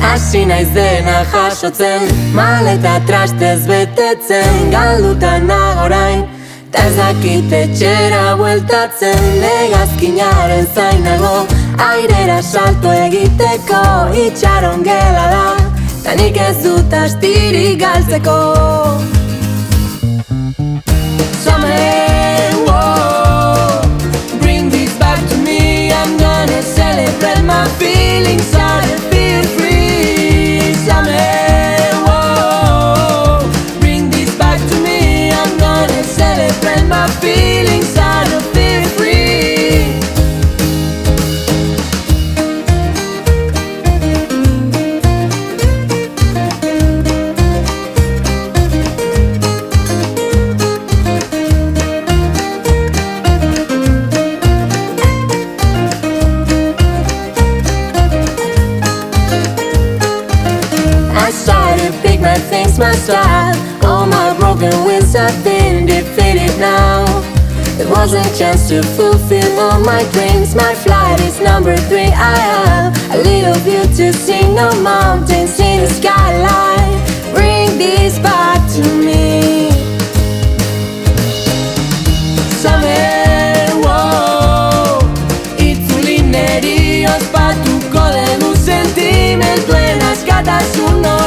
Hasi naiz dena jasotzen, maleta trastez betetzen, galduta nago orain, ta ez dakit etxera bueltatzen. Hegazkinaren zain nago, airera salto egiteko, itxaron gela da, ta nik ez dut astirik galtzeko. Summer, whoa, bring this back to me, I'm gonna celebrate my feelings, so I feel free. Summer, whoa, bring this back to me, I'm gonna celebrate my feelings, so I feel free. I started to pick my things, my style. All my broken wings have been defeated now. There was a chance to fulfill all my dreams. My flight is number 3. I have a little view to see, no mountains in the skyline. Bring this back to me. Summer, wow, itzuli neri ospatuko dugu sentimentuen askatasun hori.